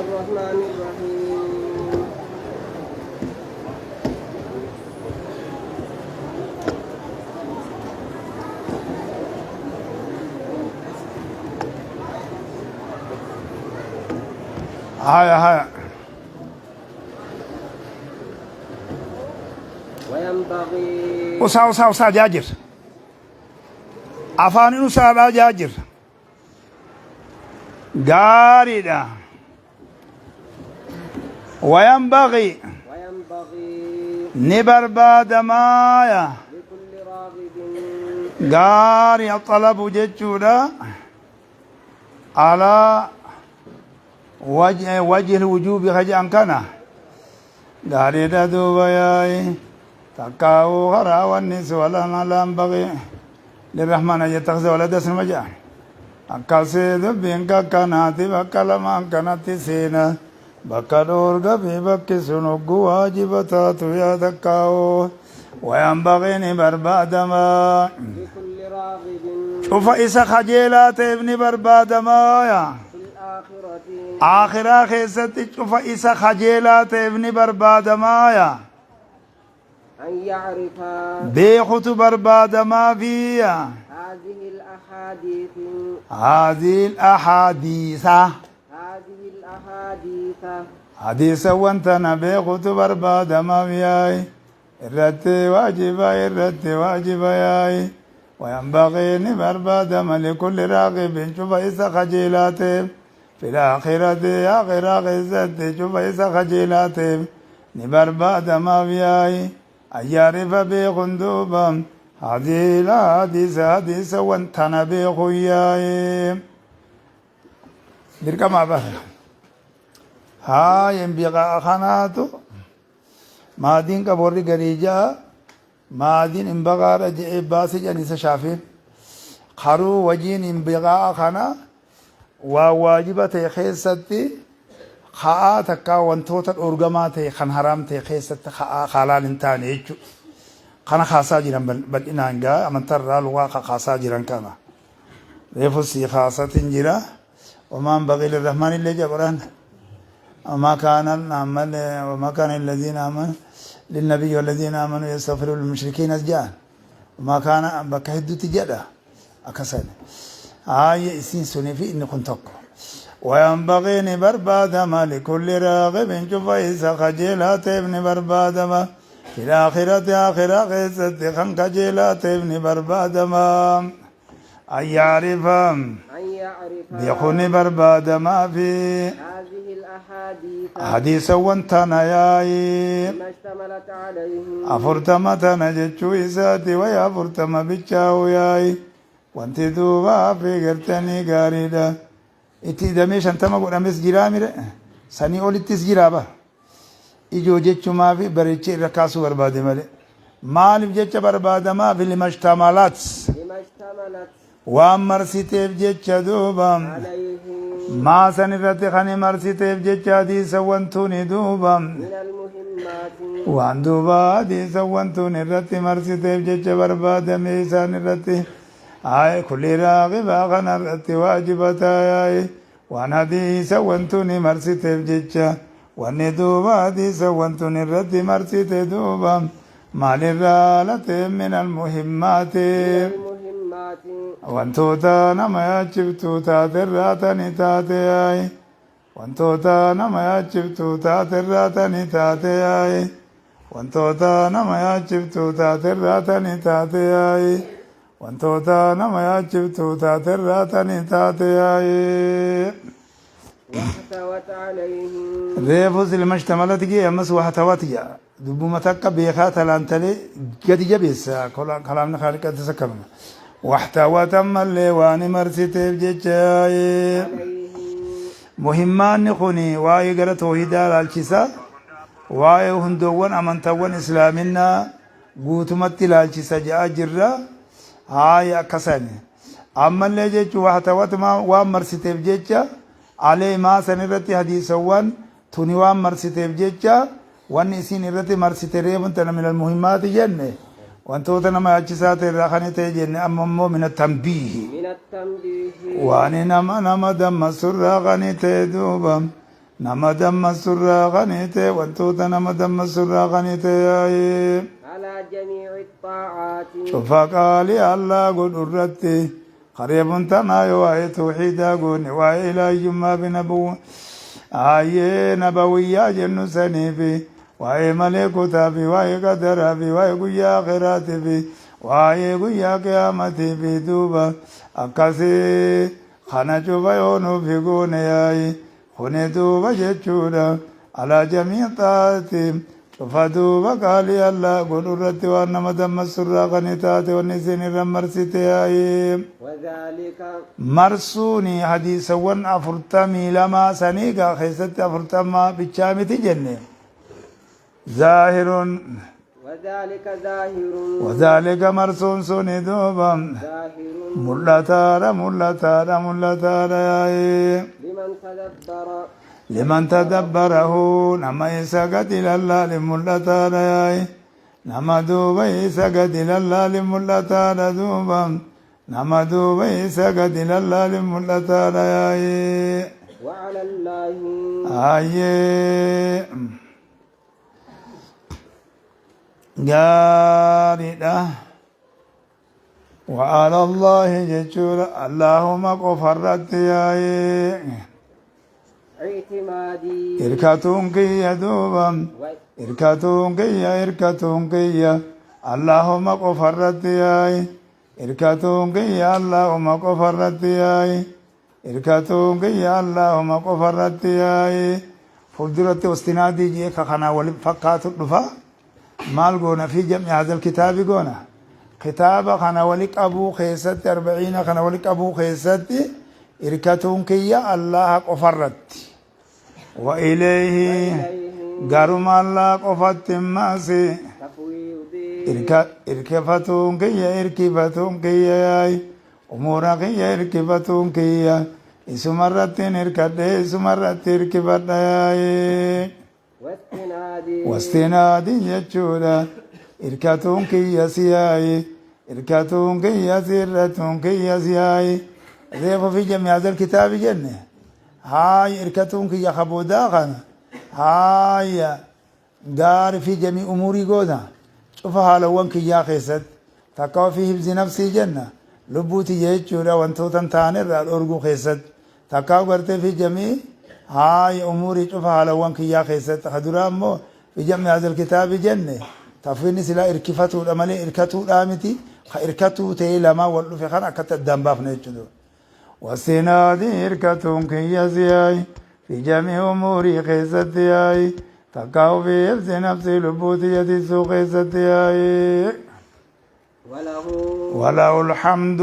الرحمن الرحيم هاي وينبغي وسا جاجر أفاني نسا جاجر قاردا وينبغي نبرباد مايا لكل راغب قاري الطلب ججودا على وجه الوجوب خجان كان قاردا دوبياي تقاو غرا والنس ولا نلام بغي للرحمن يتخذ ولد اسم مجا أكاسي دبين كاناتي بكلمان كانتي سينا بكالور غبي بكسونو واجبتات يا تقاو وينبغي بربادما لكل راغب شوف إسا خجيلات ابن بربادما يا في الآخرة آخرا خيستي شوف إسا خجيلات ابن بربادما يا أن يعرف بيخت بربادما فيها هذه الأحاديث هذه الأحاديث حديث وانتنا بيخت بربادما فيها الرت واجبة ياي وينبغي بربادما لكل راغب شوف إسا خجيلات في الآخرة آخرة خيستي شوف إسا خجيلات بربادما فيها أن يعرف بخندوبا هذه الحديث وانتنا بخياي بركة ما بها هاي انبغاء خناتو مادين كبوري غريجا مادين انبغاء رجع باسي جانيس شافين خرو وجين انبغاء خنا وواجبة خيستي خاء تكا وانتوتا الأرغمات خن حرامت خيست خاء خلال انتان يجو خنا خاصا جيران بل إنانجا أمن ترى لغا خاصا جيران كانا ريفوسي خاصة جيرا وما بغي للرحمن اللي جبران وما كان الذين آمنوا للنبي والذين آمنوا يستغفروا للمشركين أسجان وما كان بكهدو تجدا أكسان آية إسين سنة في إن كنتك وينبغي بربادما لكل راغب شوف إسا خجيلات ابن بربادما في الآخرة آخرة غيست خن خجيلات ابن بربادما أن يعرف بيخون بربادما في هذه الأحاديث حديث وانتنا ياي ما اشتملت عليه أفرتما جتشو إساتي ويا فرتما بيتشاو ياي وانتي دوبا في قرتني قاريدا itti damee 50 godhames jira mire sanii olittis jira ba ijoo jechumaa fi bareechee irra kaasuu barbaade malee maaliif jecha barbaadamaa fi limashtamalat waan marsiteef jecha duuba maa san irratti kan marsiteef jecha hadiisa wantuuni duuba waan duuba hadiisa wantuun irratti marsiteef jecha barbaadame isaan irratti آي كل راغب أغنى واجبتا وأنا دي سوانتوني مرسيت بجيتشا وأني دوبا دي سوانتوني الرد مرسيت دوبا مال الرالة من المهمات وانتوتا نما يجبتو تاتراتني تاتي آي وانتوتا نما يجبتو تاتراتني تاتي آي وانتوتا نما يجبتو تاتراتني تاتي آي وانتوتا نما يجبتو تاتراتني تاتياي واحتوت عليه ريفوز المجتملات جي امس واحتوت جا دبو متك بيخا تلانتلي قد جبيس كلامنا خالق تسكرنا واحتوت ملي واني مرسيت بجيجاي مهمان نخوني واي غير توحيد الالكسا واي هندوان امنتوان اسلامنا غوتمت الالكسا جاء جرا هاي أكساني أما اللي جيتش وحتوات ما وام مرسيتيف جيتشا علي ما سنرتي حديثا وان توني وام مرسيتيف جيتشا وان إسين رتي مرسيتيريب انتنا من المهمات جنة وانتوتنا ما أجسات الرخاني تيجن أما من التنبيه واني نما دم سر غني تدوبا نما دم السراغنيت وانتوت نما دم السراغنيت ياي على جميع الطاعات شوف قالي الله قل الرتي قريب تنا يواي توحيدا قل واي إلى يما بنبو آي نبوية جن سنيفي واي ملكوتا في واي قدرا في واي قيا خيراتي في واي قيا قيامتي في دوبا أكاسي خانا شوفا يونو في قوني ياي خوني دوبا جتشودا على جميع طاعتي شوفا دوبا قالي الله قل الرتي وانا مدام السراغني تاتي ونسين الرمرسيتي ياي وذلك مرسوني حديثا ون أفرتمي لما سنيقا خيست أفرتما بيتشامتي جنة ظاهر وذلك ظاهر وذلك مرسون سوني دوبا ظاهر ملتارا ياي لمن تدبر لمن تدبره نما يسقط إلى الله لملتارا ياي نما دوبا يسقط إلى الله لملتارا دوبا نما دوبا يسقط إلى الله لملتارا ياي وعلى الله آيه جاردا وعلى الله جل اللهم قفرت ياي اعتمادي إركاتون كي يدوبا إركاتون كي اللهم قفرت ياي إركاتون كي اللهم قفرت ياي إركاتون كي اللهم قفرت ياي فلدرت واستنادي جيك خنا ولفقات الدفا مال قونا في جمع هذا الكتاب قونا كتاب خنا ولك أبو خيست 40 خنا ولك أبو خيست إركاتون كي الله قفرت وإليه قرم الله قفت ماسي تفويضي إركفتون كي أمورا كي إركفتون كي إسمرتين إركده إسمرت إركفت واستنادي واستنادي يجودا إركاتون كي سياي إركاتون كي سيرتون كي سياي ذيك في جميع هذا الكتاب جنة هاي إركاتون كي خبودا خنا هاي دار في جميع أموري قودا شوفها لون كي يا خيست تقوى في حفظ نفسي جنة لبوتي يجودا وانتو تنتاني الأرقو خيست تقوى قرت في جميع هاي أموري شوفها لون كي يا خيست خدرا مو في جميع هذا الكتاب جنة تفيني سلا إركفتو الأملي إركتو الآمتي إركتو تيلما والو في خنا كتت دنباف نيجدو والسنادي إركتون كي يزياي في جميع أموري خيستياي تقاو في حفظ نفسي لبوتيتي سو خيستياي وله الحمد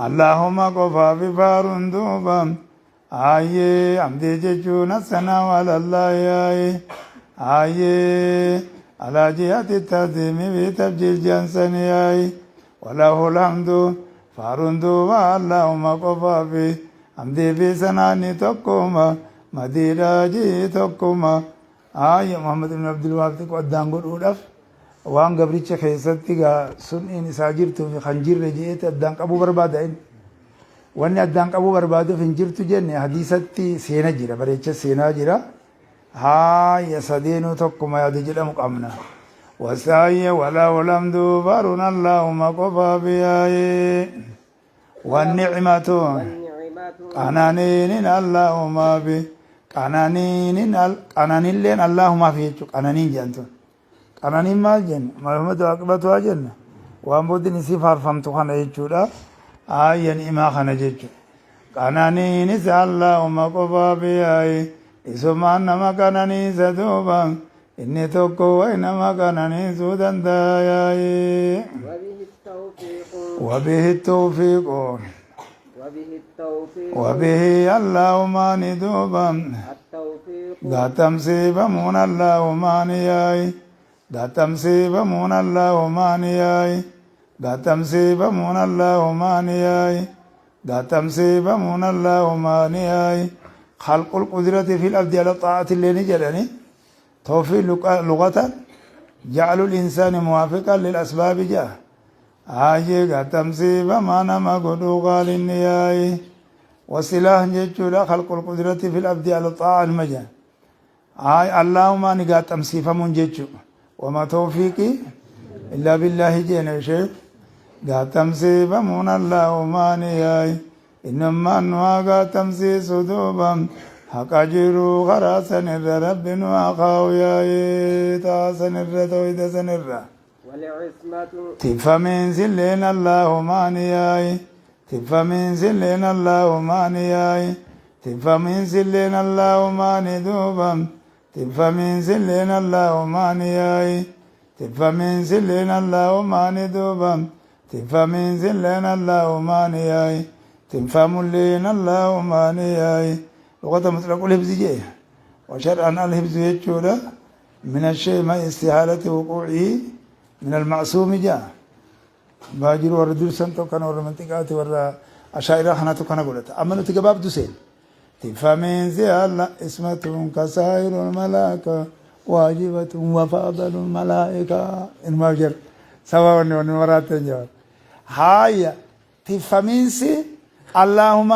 اللهم قفا بفارون دوبا آي عمدي ججون السنة على الله آي على جهة التعظيم بتبجيل جنسني وله الحمد فارون دوبا اللهم قفا في عمدي في سناني تقوما مدينة جي تقوما آي محمد بن عبد الوهاب قدام قدودف وان قبريتش خيستي سنين ساجرتو في خنجر رجيت أدان أبو بربادين واني أدان أبو بربادو في انجرتو جنة حديثتي سينا جرا بريتش سينا جرا هاي يسدينو تقوما يدجل مقامنا وساي ولا ولمدو بارون اللهم قفا بياي والنعمة قنانين اللهم بي قنانين لين اللهم في قنانين جانتون قنانين مال جن محمد عقبتها جن وامبودي نسيف عرفمتو خانا يجودا آيان إما خانا جيجو قنانين سي اللهم قفا بياي إسمان نما قنانين سدوبا إني توقو وإنما قنانين سودان داياي وبه التوفيق وبه اللهم ندوبا داتم سيبا مون اللهم نياي داتم سيبا مون اللهم نياي داتم سيبا مون اللهم نياي داتم سيبا مون اللهم نياي خلق القدرة في الأرض على طاعة اللي نجرني توفيق لغة جعل الإنسان موافقا للأسباب جاه آيه قتم سيبا ما نما قدو قال النياي وسلاح جيتشولا خلق القدرة في الأبد على الطاعة المجان هاي اللهم نقات تمسيفا من جيتشو وما توفيقي إلا بالله جينا شيخ قات تمسيفا من اللهم نياي إنما أنواع قات تمسيس دوبا حق جيرو غراسا نر رب وقاوياي تاسا نر تويد سنر والعصمة تفمن سلين اللهم نياي تفمن سلين اللهم نياي تفمن سلين اللهم ندوبا تفمن سلين اللهم نياي تفمن سلين اللهم ندوبا تفمن سلين اللهم نياي تفمن لين اللهم نياي لغة مطلق الحفظ جيه وشرعا الحفظ يجولا من الشيء ما استحالة وقوعه من المعصوم جاء باجر وردول سنتو كان ورمنتقات ور أشاعر خناتو كان قلت أما نتقباب دوسين تفهمين زي الله اسمة كسائر الملائكة واجبة وفاضل الملائكة الماجر سواء ونورات الجواب هاي تفهمين سي اللهم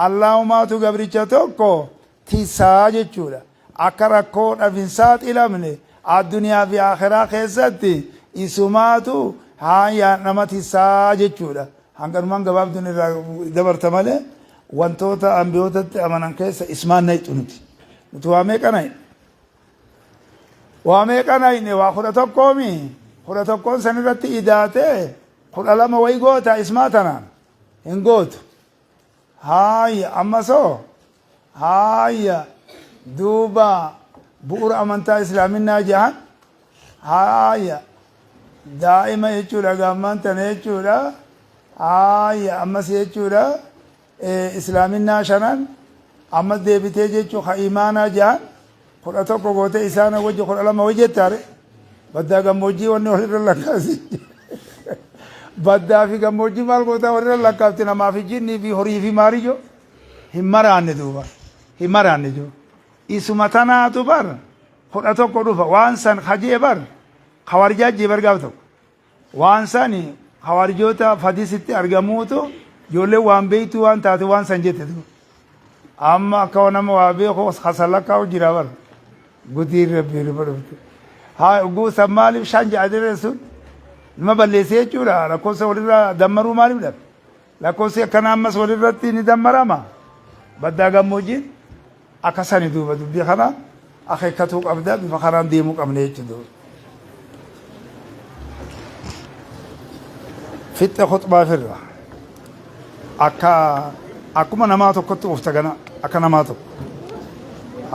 اللهم تقبريتشا توكو تساج جولا أكركون أفنسات إلى مني الدنيا في آخرة خيزتي إسماتو هاي نما تساج جولا هنگر من قباب دنيا دبر تمالي وانتوتا أنبيوتا أمانان كيسا اسمان نيتونتي نتوامي كناي وامي كناي نوا خدا توكومي خدا توكون سنرتي إداتي خدا لما ويقوتا اسماتنا هنقوت هاي أما سو هاي دوبا بؤر أمانتا إسلامنا جهان هاي دائما يجولا قامان تنيجولا هاي أما سيجولا إسلامنا شنان أما ديبتي جيجو خا إيمانا جهان خلا توقو قوتي إسانا وجه خلا لما وجه تاري بدا قموجي وني ولر لكاسي بدا في قموجي مال قوتا ولر لكافتنا ما في جني في هوري في ماريجو همران دوبا همران جو إسمتنا دوبار خلا توقو دوبا وانسان خجي بار خوارجا جبر قافتو وانساني خوارجوتا فديستي أرغموتو جولي وان بيتو وان تاتو وان سنجتو أما كونما وابي خوص خسلكا وجرابر قدير ربي ربي هاي وقو سمالي شانج عدل رسول ما بلسي جورا لكوس ولرا دمرو مالي بلا لكوس كان امس ولرا تيني دمرا ما بدا غموجين اكساني دوبا دبي خنا اخي كتوك ابدا بفخران ديمو قمنيت دو فت خطبه فرا اكا اكما نماتو كتو افتغنا اكا نماتو